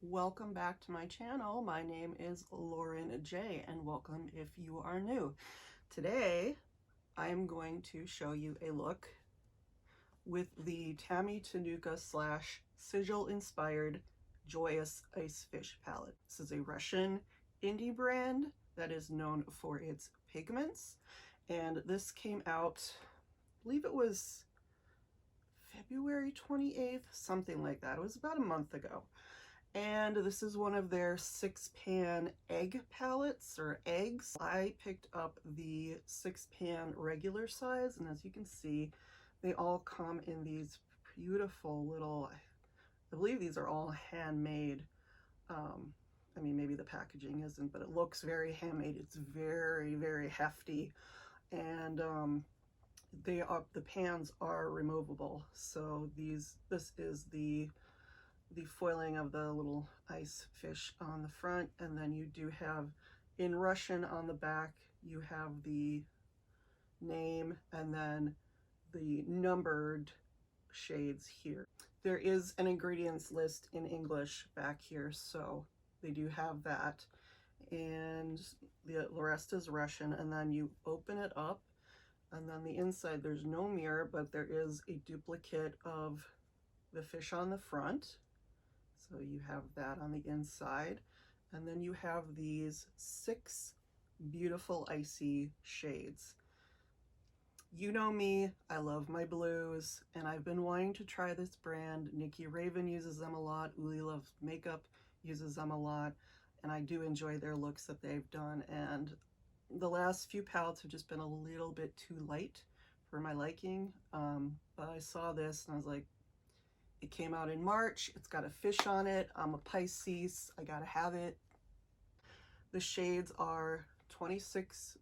Welcome back to my channel. My name is Lauren J, and welcome if you are new. Today I am going to show you a look with the Tammy Tanuka / Sigil Inspired Joyous Ice Fish palette. This is a Russian indie brand that is known for its pigments, and this came out, I believe it was February 28th, something like that. It was about a month ago. And this is one of their 6-pan egg palettes, or eggs. I picked up the 6-pan regular size, and as you can see, they all come in these beautiful little, I believe these are all handmade. I mean, maybe the packaging isn't, but it looks very handmade. It's very, very hefty, and the pans are removable. So this is the foiling of the little ice fish on the front, and then you do have in Russian on the back, you have the name and then the numbered shades here. There is an ingredients list in English back here, so they do have that, and the rest is Russian. And then you open it up, and then the inside, there's no mirror, but there is a duplicate of the fish on the front. So you have that on the inside, and then you have these 6 beautiful icy shades. You know me, I love my blues, and I've been wanting to try this brand. Nikki Raven uses them a lot. Uli Loves Makeup uses them a lot, and I do enjoy their looks that they've done. And the last few palettes have just been a little bit too light for my liking, but I saw this and I was like, it came out in March, it's got a fish on it, I'm a Pisces, I gotta have it. The shades are 26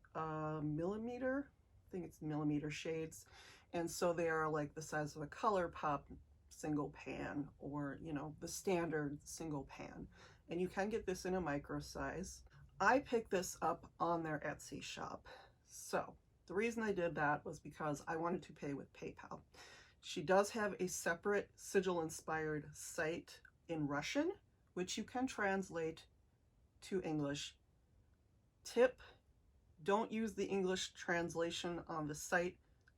millimeter, I think it's millimeter shades, and so they are like the size of a ColourPop single pan, or you know, the standard single pan, and you can get this in a micro size. I picked this up on their Etsy shop. So the reason I did that was because I wanted to pay with PayPal. She does have a separate Sigil Inspired site in Russian, which you can translate to English. Tip: don't use the English translation on the site,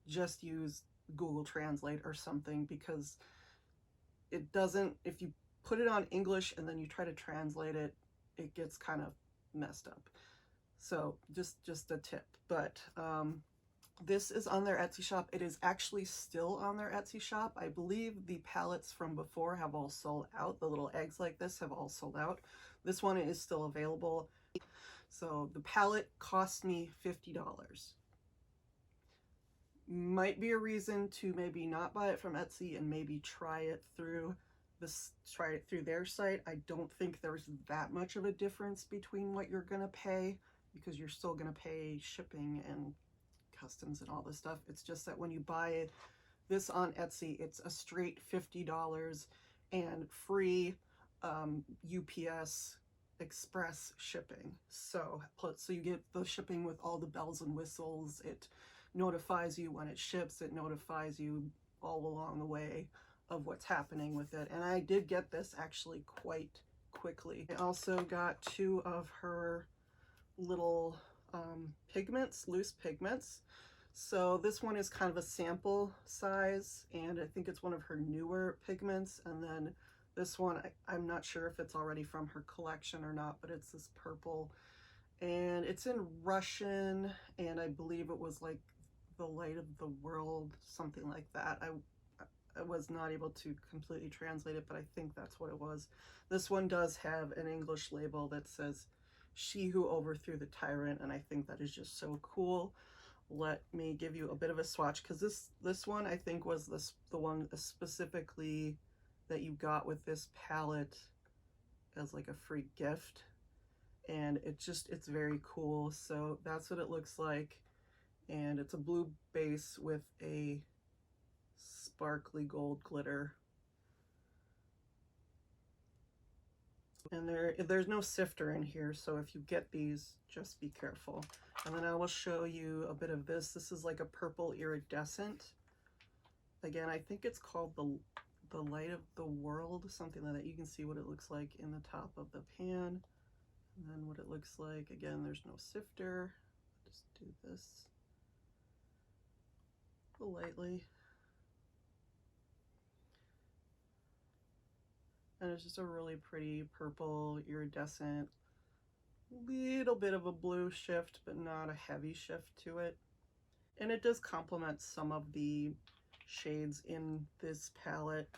just use Google Translate or something, because it doesn't, if you put it on English and then you try to translate it, it gets kind of messed up. So just a tip. But this is on their Etsy shop. It is actually still on their Etsy shop. I believe the palettes from before have all sold out. The little eggs like this have all sold out. This one is still available. So the palette cost me $50. Might be a reason to maybe not buy it from Etsy and maybe try it through their site. I don't think there's that much of a difference between what you're gonna pay, because you're still gonna pay shipping and customs and all this stuff. It's just that when you buy this on Etsy, it's a straight $50 and free UPS express shipping. So you get the shipping with all the bells and whistles. It notifies you when it ships. It notifies you all along the way of what's happening with it. And I did get this actually quite quickly. I also got 2 of her little pigments, loose pigments. So this one is kind of a sample size, and I think it's one of her newer pigments. And then this one, I'm not sure if it's already from her collection or not, but it's this purple, and it's in Russian, and I believe it was like the light of the world, something like that. I was not able to completely translate it, but I think that's what it was. This one does have an English label that says "She Who Overthrew the Tyrant," and I think that is just so cool. Let me give you a bit of a swatch, because this one I think was the one specifically that you got with this palette as like a free gift, and it's very cool. So that's what it looks like, and it's a blue base with a sparkly gold glitter. And there's no sifter in here, so if you get these, just be careful. And then I will show you a bit of this. This is like a purple iridescent. Again, I think it's called the the light of the world, something like that. You can see what it looks like in the top of the pan, and then what it looks like. Again, there's no sifter. Just do this lightly. And it's just a really pretty purple, iridescent, little bit of a blue shift, but not a heavy shift to it. And it does complement some of the shades in this palette,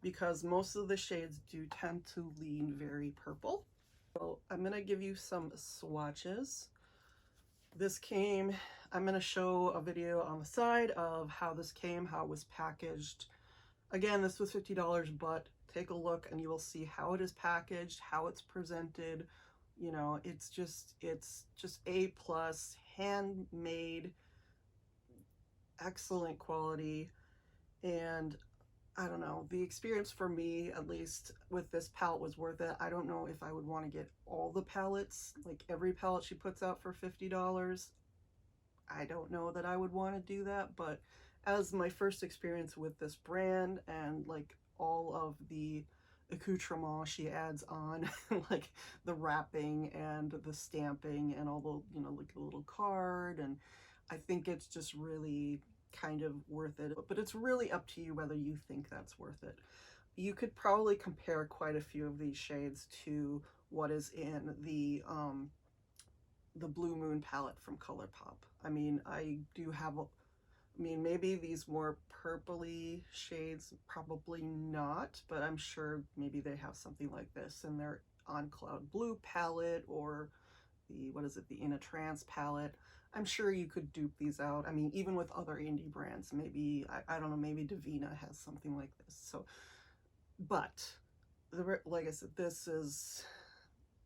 because most of the shades do tend to lean very purple. So I'm going to give you some swatches. This came, I'm going to show a video on the side of how this came, how it was packaged. Again, this was $50, but take a look and you will see how it is packaged, how it's presented. You know, it's just A+, handmade, excellent quality. And I don't know, the experience for me, at least with this palette, was worth it. I don't know if I would want to get all the palettes, like every palette she puts out for $50. I don't know that I would want to do that, but as my first experience with this brand and like all of the accoutrements she adds on, like the wrapping and the stamping and all the, you know, like the little card, and I think it's just really kind of worth it. But it's really up to you whether you think that's worth it. You could probably compare quite a few of these shades to what is in the Blue Moon palette from ColourPop. I mean, I do have maybe these more purpley shades, probably not, but I'm sure maybe they have something like this in their On Cloud Blue palette, or the, what is it, the In a Trance palette. I'm sure you could dupe these out. I mean, even with other indie brands, maybe, I don't know, maybe Divina has something like this. So, but like I said,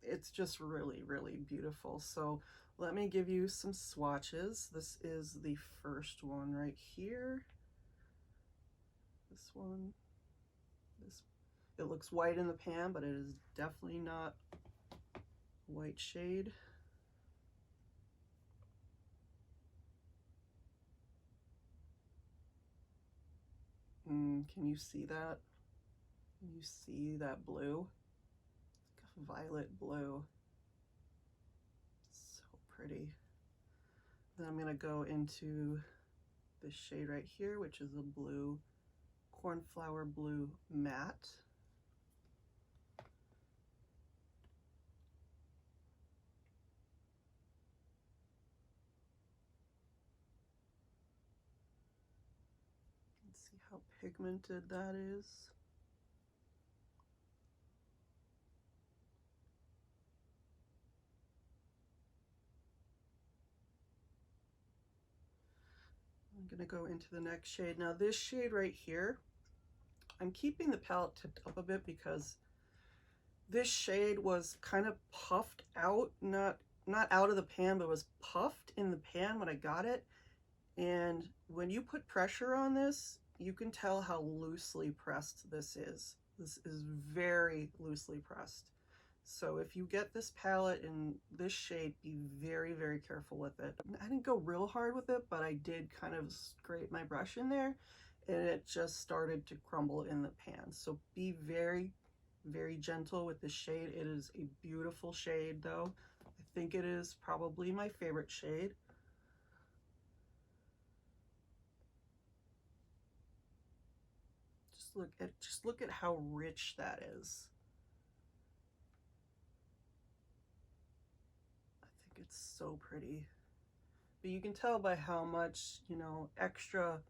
it's just really, really beautiful. So let me give you some swatches. This is the first one right here. This one, it looks white in the pan, but it is definitely not a white shade. Can you see that? Can you see that blue? It's like a violet blue. So pretty. Then I'm gonna go into this shade right here, which is a blue, cornflower blue matte. Let's see how pigmented that is. I'm gonna go into the next shade. Now this shade right here, I'm keeping the palette tipped up a bit because this shade was kind of puffed out, not out of the pan, but was puffed in the pan when I got it. And when you put pressure on this, you can tell how loosely pressed this is. This is very loosely pressed. So if you get this palette in this shade, be very, very careful with it. I didn't go real hard with it, but I did kind of scrape my brush in there and it just started to crumble in the pan. So be very, very gentle with this shade. It is a beautiful shade though. I think it is probably my favorite shade. Just look at how rich that is. I think it's so pretty. But you can tell by how much, you know, extra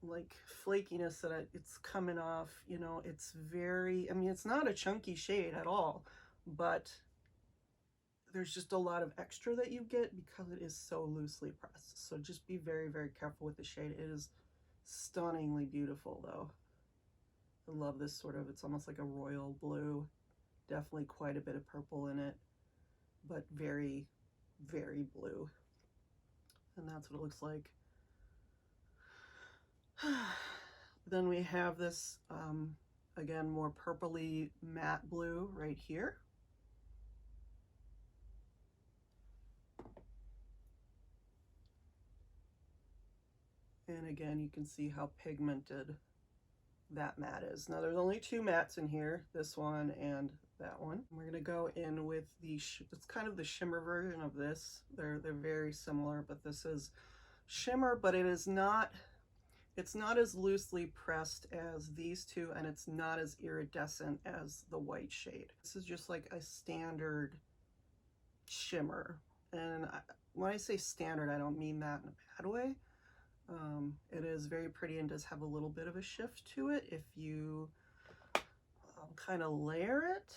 like flakiness that it's coming off, you know. It's very, I mean, it's not a chunky shade at all, but there's just a lot of extra that you get because it is so loosely pressed. So just be very, very careful with the shade. It is stunningly beautiful though. I love this sort of, it's almost like a royal blue, definitely quite a bit of purple in it, but very, very blue. And that's what it looks like. Then we have this, again, more purpley matte blue right here. And again, you can see how pigmented that matte is. Now there's only two mattes in here, this one and that one. We're gonna go in with the, it's kind of the shimmer version of this. They're very similar, but this is shimmer, but it is not, it's not as loosely pressed as these two, and it's not as iridescent as the white shade. This is just like a standard shimmer. And when I say standard, I don't mean that in a bad way. It is very pretty and does have a little bit of a shift to it if you kind of layer it.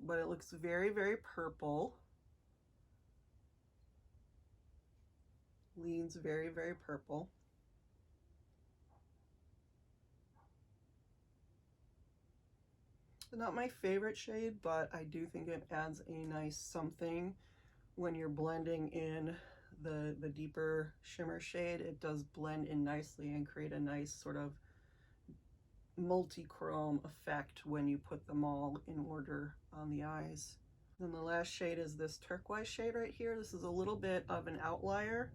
But it looks very, very purple. Leans very, very purple. Not my favorite shade, but I do think it adds a nice something when you're blending in the deeper shimmer shade. It does blend in nicely and create a nice sort of multi-chrome effect when you put them all in order on the eyes. Then the last shade is this turquoise shade right here. This is a little bit of an outlier,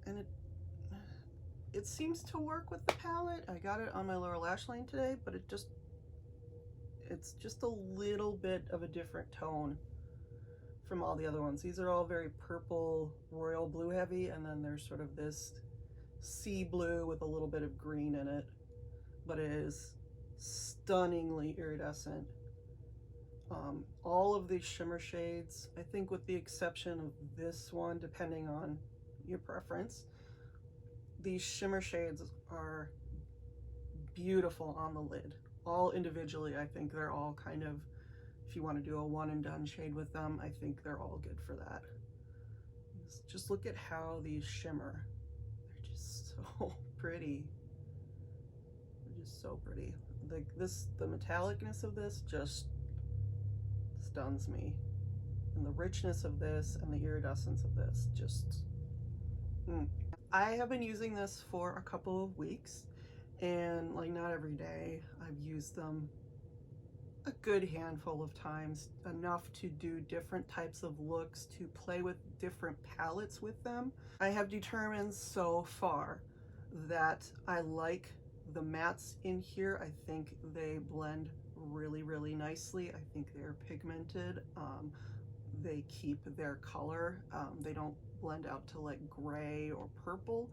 and it seems to work with the palette. I got it on my lower lash line today, but it's just a little bit of a different tone from all the other ones. These are all very purple, royal blue heavy, and then there's sort of this sea blue with a little bit of green in it, but it is stunningly iridescent. All of these shimmer shades, I think with the exception of this one, depending on your preference, these shimmer shades are beautiful on the lid. All individually, I think they're all kind of, if you want to do a one and done shade with them, I think they're all good for that. Just look at how these shimmer. They're just so pretty. They're just so pretty. The metallicness of this just stuns me. And the richness of this and the iridescence of this just... I have been using this for a couple of weeks, and like not every day. I've used them a good handful of times, enough to do different types of looks, to play with different palettes with them. I have determined so far that I like the mattes in here. I think they blend really, really nicely. I think they're pigmented. They keep their color. They don't blend out to like gray or purple.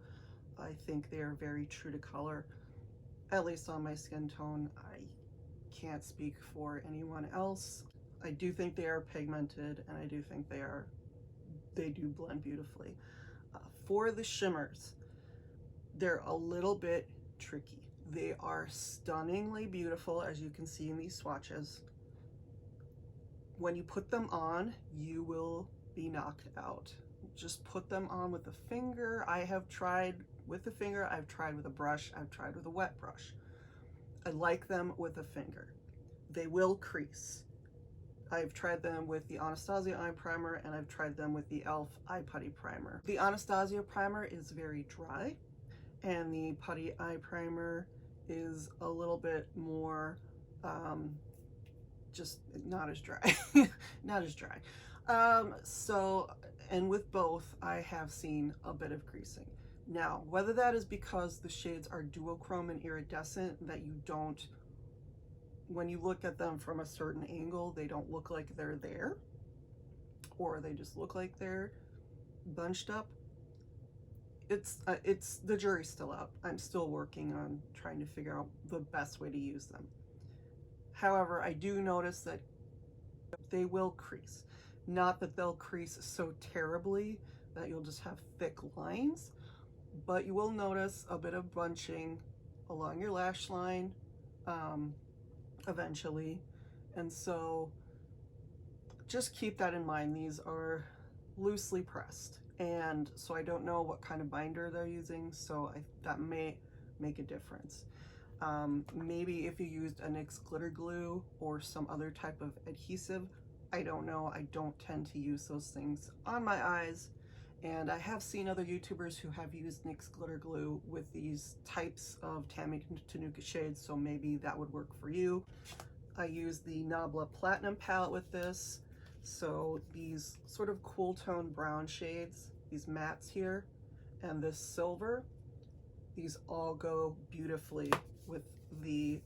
I think they are very true to color, at least on my skin tone. I can't speak for anyone else. I do think they are pigmented, and I do think they do blend beautifully. For the shimmers, they're a little bit tricky. They are stunningly beautiful, as you can see in these swatches. When you put them on, you will be knocked out. Just put them on with a finger. I have tried with a finger, I've tried with a brush, I've tried with a wet brush. I like them with a finger. They will crease. I've tried them with the Anastasia eye primer, and I've tried them with the e.l.f. eye putty primer. The Anastasia primer is very dry, and the putty eye primer is a little bit more just not as dry. Not as dry. And with both, I have seen a bit of creasing. Now, whether that is because the shades are duochrome and iridescent, that you don't, when you look at them from a certain angle, they don't look like they're there, or they just look like they're bunched up, it's the jury's still out. I'm still working on trying to figure out the best way to use them. However, I do notice that they will crease. Not that they'll crease so terribly that you'll just have thick lines, but you will notice a bit of bunching along your lash line eventually. And so just keep that in mind. These are loosely pressed, and so I don't know what kind of binder they're using, so that may make a difference. Maybe if you used a NYX glitter glue or some other type of adhesive, I don't know. I don't tend to use those things on my eyes, and I have seen other YouTubers who have used NYX glitter glue with these types of Tammy Tanuka shades, so maybe that would work for you. I use the Nabla Platinum palette with this, so these sort of cool tone brown shades, these mattes here, and this silver. These all go beautifully with the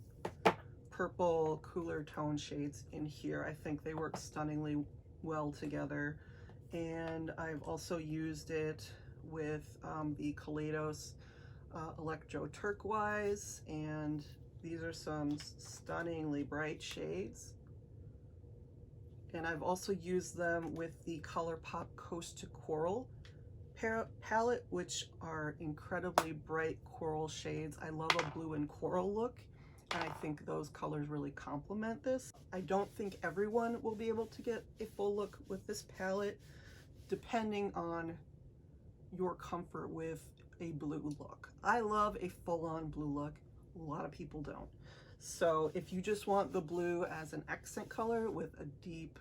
purple cooler tone shades in here. I think they work stunningly well together. And I've also used it with the Kaleidos Electro Turquoise, and these are some stunningly bright shades. And I've also used them with the ColourPop Coast to Coral palette, which are incredibly bright coral shades. I love a blue and coral look, and I think those colors really complement this. I don't think everyone will be able to get a full look with this palette, depending on your comfort with a blue look. I love a full-on blue look. A lot of people don't. So if you just want the blue as an accent color with a deep,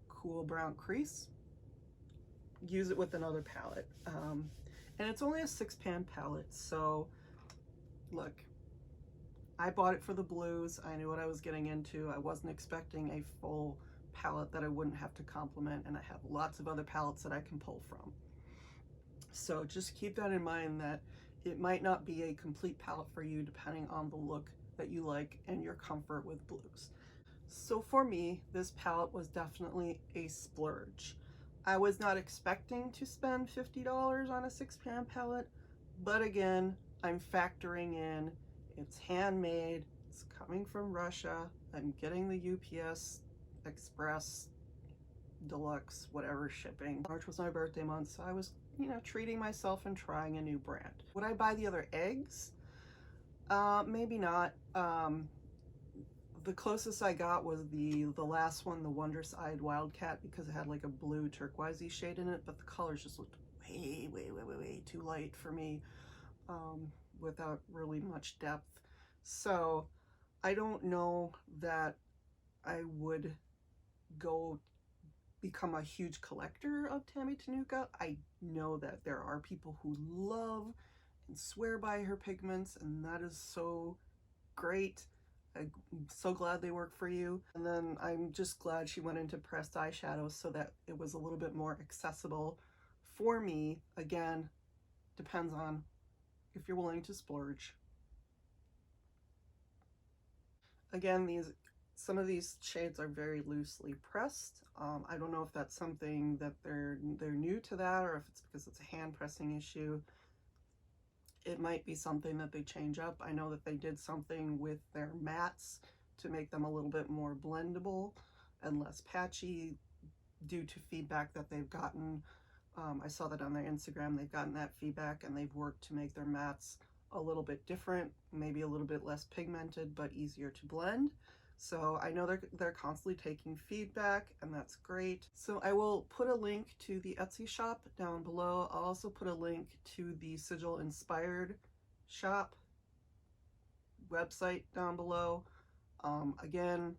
cool brown crease, use it with another palette. And it's only a 6-pan palette, so look, I bought it for the blues. I knew what I was getting into. I wasn't expecting a full palette that I wouldn't have to complement, and I have lots of other palettes that I can pull from. So just keep that in mind, that it might not be a complete palette for you depending on the look that you like and your comfort with blues. So for me, this palette was definitely a splurge. I was not expecting to spend $50 on a 6-pan palette, but again, I'm factoring in it's handmade, it's coming from Russia, I'm getting the UPS Express Deluxe whatever shipping. March was my birthday month, so I was, you know, treating myself and trying a new brand. Would I buy the other eggs? Maybe not. The closest I got was the last one, the Wondrous Eyed Wildcat, because it had like a blue turquoisey shade in it, but the colors just looked way too light for me, without really much depth. So I don't know that I would go become a huge collector of Tammy Tanuka. I know that there are people who love and swear by her pigments, and that is so great. I'm so glad they work for you. And then I'm just glad she went into pressed eyeshadows so that it was a little bit more accessible for me. Again, depends on if you're willing to splurge. Again, some of these shades are very loosely pressed. I don't know if that's something that they're new to that, or if it's because it's a hand pressing issue. It might be something that they change up. I know that they did something with their mattes to make them a little bit more blendable and less patchy due to feedback that they've gotten. I saw that on their Instagram. They've gotten that feedback and they've worked to make their mattes a little bit different, maybe a little bit less pigmented, but easier to blend. So I know they're constantly taking feedback, and that's great. So I will put a link to the Etsy shop down below. I'll also put a link to the Sigil Inspired shop website down below. Again,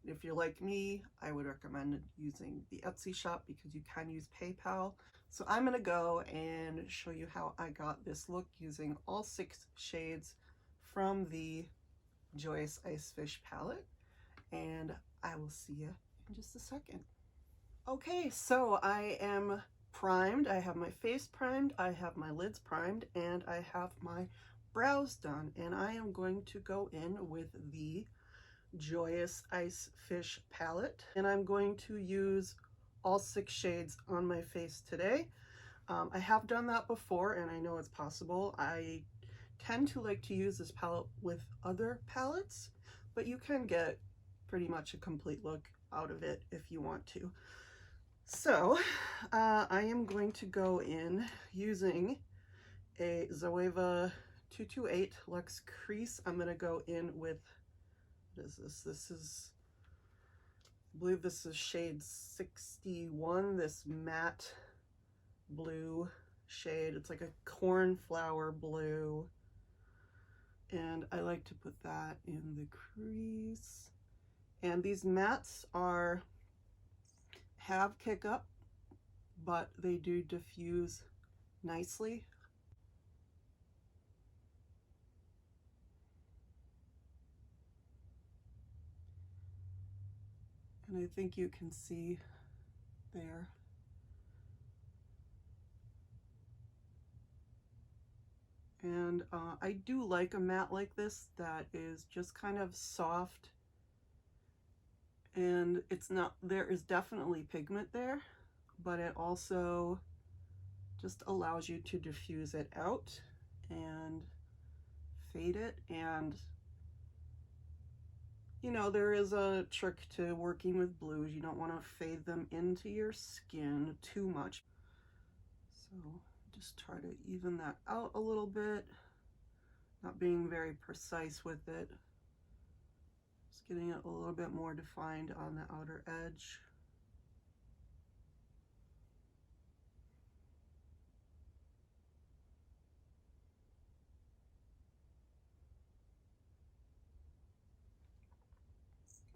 if you're like me, I would recommend using the Etsy shop because you can use PayPal. So I'm gonna go and show you how I got this look using all 6 shades from the Joyous Ice Fish palette, and I will see you in just a second. Okay, so I am primed. I have my face primed, I have my lids primed, and I have my brows done, and I am going to go in with the Joyous Ice Fish palette, and I'm going to use all 6 shades on my face today. I have done that before, and I know it's possible. I tend to like to use this palette with other palettes, but you can get pretty much a complete look out of it if you want to. So I am going to go in using a Zoeva 228 Luxe Crease. I'm going to go in with, what is this? This is, I believe this is shade 61, this matte blue shade. It's like a cornflower blue. And I like to put that in the crease. And these mattes have kick up, but they do diffuse nicely. And I think you can see there. And I do like a matte like this that is just kind of soft, and it's not, there is definitely pigment there, but it also just allows you to diffuse it out and fade it. And you know, there is a trick to working with blues. You don't want to fade them into your skin too much. So just try to even that out a little bit, not being very precise with it. Just getting it a little bit more defined on the outer edge.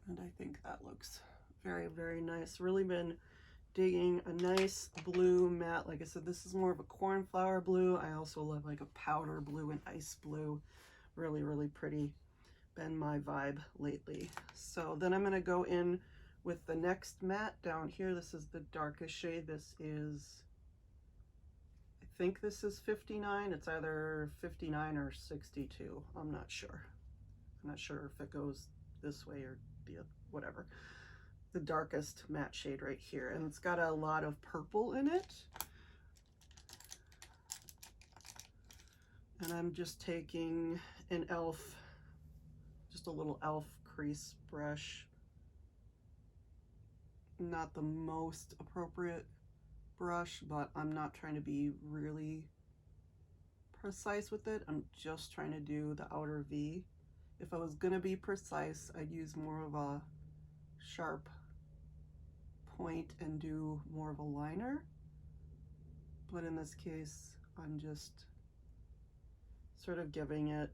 And I think that looks very, very nice. Really been digging a nice blue matte. Like I said, this is more of a cornflower blue. I also love like a powder blue and ice blue. Really, really pretty. Been my vibe lately. So then I'm going to go in with the next matte down here. This is the darkest shade. This is, I think this is 59. It's either 59 or 62. I'm not sure. I'm not sure if it goes this way or the whatever. The darkest matte shade right here, and it's got a lot of purple in it. And I'm just taking an e.l.f., just a little e.l.f. crease brush. Not the most appropriate brush, but I'm not trying to be really precise with it. I'm just trying to do the outer V. If I was gonna be precise, I'd use more of a sharp point and do more of a liner. But in this case, I'm just sort of giving it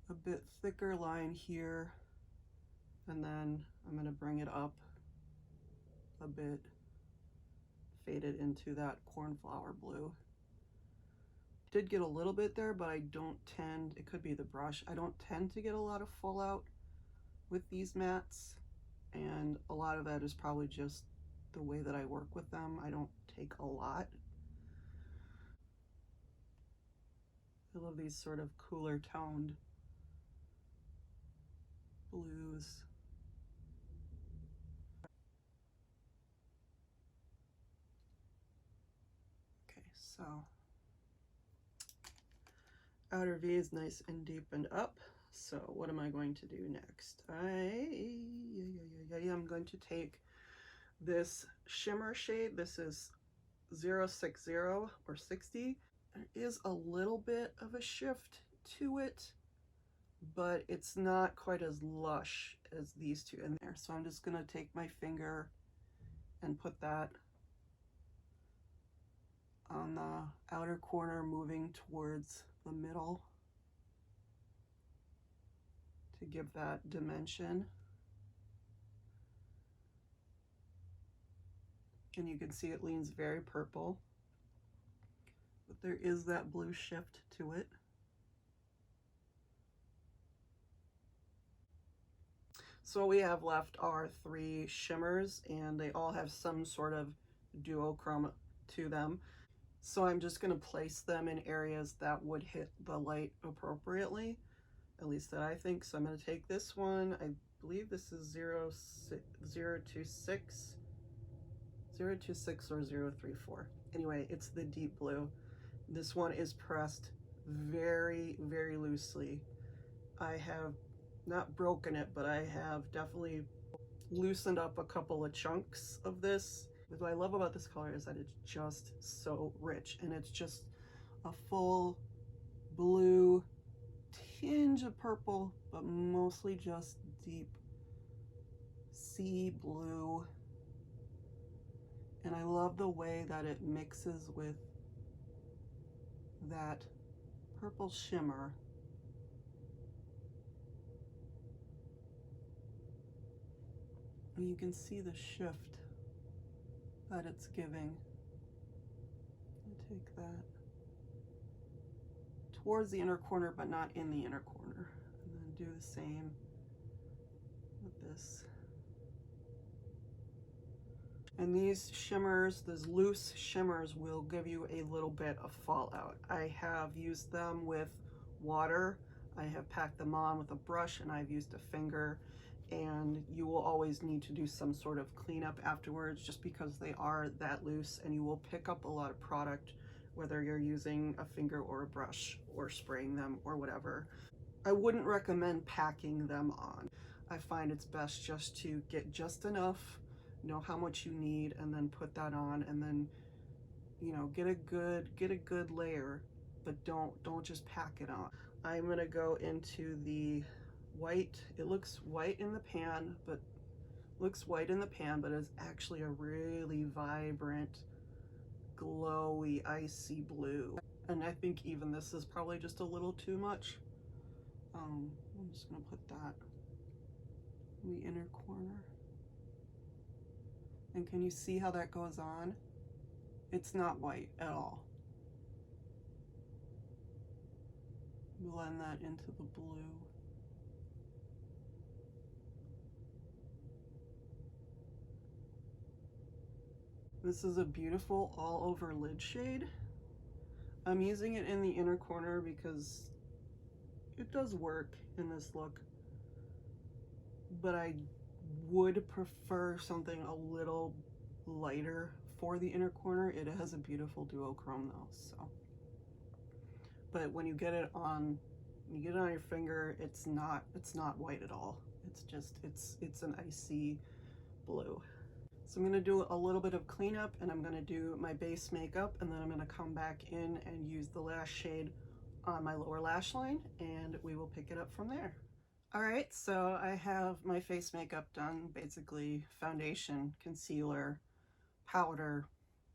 a bit thicker line here, and then I'm going to bring it up a bit, fade it into that cornflower blue. Did get a little bit there, but I don't tend, it could be the brush, I don't tend to get a lot of fallout with these mattes, and a lot of that is probably just the way that I work with them. I don't take a lot. I love these sort of cooler toned blues. Okay, so outer V is nice and deepened up. So what am I going to do next? I'm going to take this shimmer shade. This is 060 or 60. There is a little bit of a shift to it, but it's not quite as lush as these two in there. So I'm just going to take my finger and put that on the outer corner, moving towards the middle to give that dimension. And you can see it leans very purple, but there is that blue shift to it. So what we have left are 3 shimmers, and they all have some sort of duochrome to them. So I'm just going to place them in areas that would hit the light appropriately, at least that I think. So I'm going to take this one. I believe this is 026 or 034. Anyway, it's the deep blue. This one is pressed very, very loosely. I have not broken it, but I have definitely loosened up a couple of chunks of this. What I love about this color is that it's just so rich, and it's just a full blue, tinge of purple, but mostly just deep sea blue. And I love the way that it mixes with that purple shimmer. And you can see the shift that it's giving. I'll take that towards the inner corner, but not in the inner corner. And then do the same with this. And these shimmers, those loose shimmers, will give you a little bit of fallout. I have used them with water, I have packed them on with a brush, and I've used a finger, and you will always need to do some sort of cleanup afterwards just because they are that loose, and you will pick up a lot of product whether you're using a finger or a brush or spraying them or whatever. I wouldn't recommend packing them on. I find it's best just to get just enough, know how much you need, and then put that on, and then, you know, get a good layer, but don't just pack it on. I'm gonna go into the white. It looks white in the pan, but it's actually a really vibrant, glowy, icy blue. And I think even this is probably just a little too much. I'm just gonna put that in the inner corner. And can you see how that goes on? It's not white at all. Blend that into the blue. This is a beautiful all over lid shade. I'm using it in the inner corner because it does work in this look, but I would prefer something a little lighter for the inner corner. It has a beautiful duochrome though, so. But when you get it on your finger, it's not white at all. It's just, it's an icy blue. So I'm gonna do a little bit of cleanup, and I'm gonna do my base makeup, and then I'm gonna come back in and use the last shade on my lower lash line, and we will pick it up from there. All right, so I have my face makeup done, basically foundation, concealer, powder,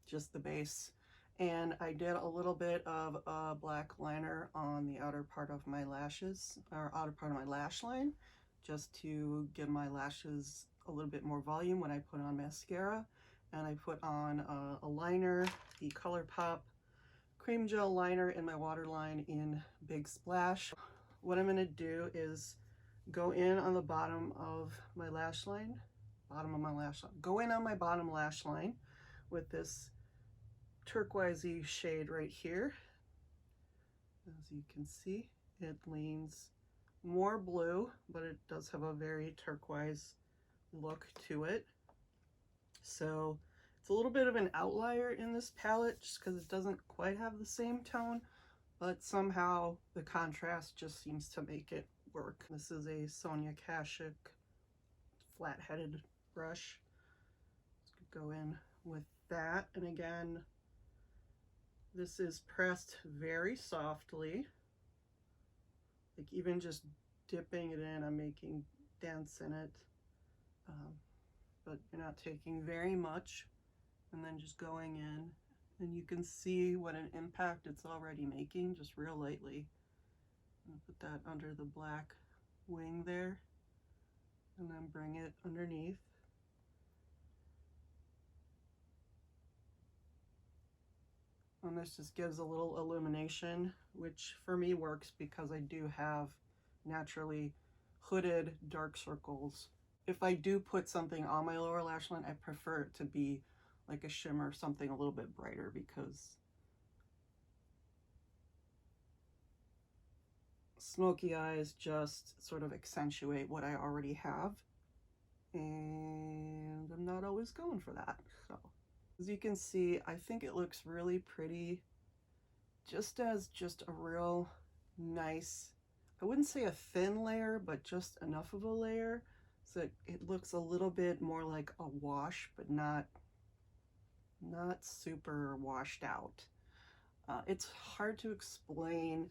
just the base. And I did a little bit of a black liner on the outer part of my lashes, or outer part of my lash line, just to give my lashes a little bit more volume when I put on mascara. And I put on a liner, the ColourPop cream gel liner in my waterline in Big Splash. What I'm gonna do is go in on the bottom of my lash line, go in on my bottom lash line with this turquoisey shade right here. As you can see, it leans more blue, but it does have a very turquoise look to it. So it's a little bit of an outlier in this palette just because it doesn't quite have the same tone, but somehow the contrast just seems to make it work. This is a Sonia Kashuk flat-headed brush. Let's go in with that, and again, this is pressed very softly, like even just dipping it in, I'm making dents in it, but you're not taking very much, and then just going in, and you can see what an impact it's already making, just real lightly. I'm gonna put that under the black wing there, and then bring it underneath. And this just gives a little illumination, which for me works because I do have naturally hooded dark circles. If I do put something on my lower lash line, I prefer it to be like a shimmer, something a little bit brighter, because smoky eyes just sort of accentuate what I already have, and I'm not always going for that. So as you can see, I think it looks really pretty, just as just a real nice, I wouldn't say a thin layer, but just enough of a layer so it looks a little bit more like a wash, but not super washed out. It's hard to explain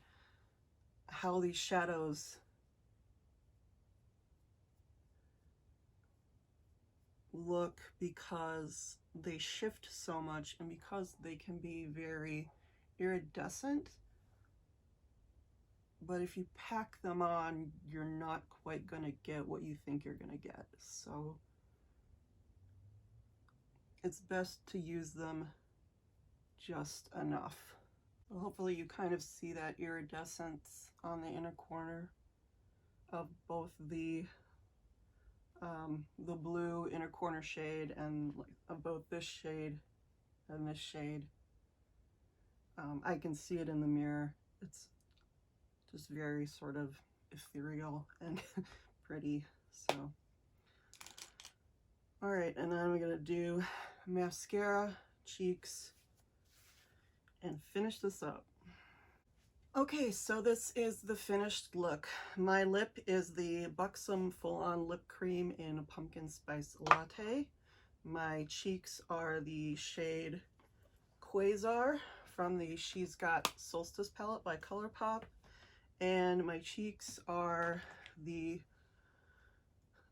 how these shadows look because they shift so much, and because they can be very iridescent, but if you pack them on, you're not quite gonna get what you think you're gonna get. So it's best to use them just enough. So hopefully you kind of see that iridescence on the inner corner of both the the blue inner corner shade and like of both this shade and this shade. I can see it in the mirror. It's just very sort of ethereal and pretty. So, all right, and then we're gonna do mascara, cheeks, and finish this up. Okay, so this is the finished look. My lip is the Buxom Full-On Lip Cream in Pumpkin Spice Latte. My cheeks are the shade Quasar from the She's Got Solstice palette by ColourPop. And my cheeks are the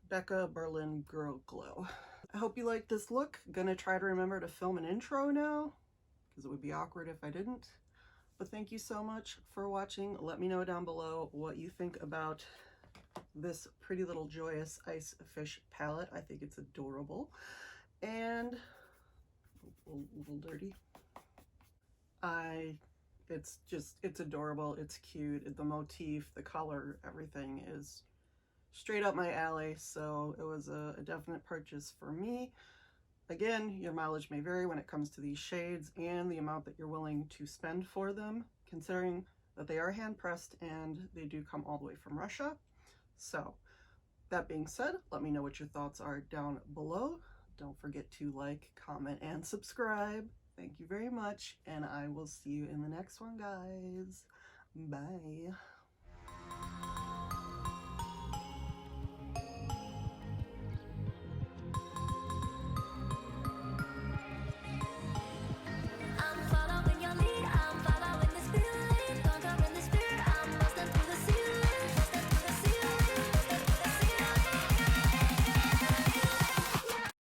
Becca Berlin Girl Glow. I hope you liked this look. Gonna try to remember to film an intro now, because it would be awkward if I didn't. But thank you so much for watching. Let me know down below what you think about this pretty little Joyous Ice Fish palette. I think it's adorable. And a little dirty. It's adorable. It's cute. The motif, the color, everything is straight up my alley. So it was a definite purchase for me. Again, your mileage may vary when it comes to these shades and the amount that you're willing to spend for them, considering that they are hand pressed and they do come all the way from Russia. So that being said, let me know what your thoughts are down below. Don't forget to like, comment, and subscribe. Thank you very much, and I will see you in the next one, guys. Bye.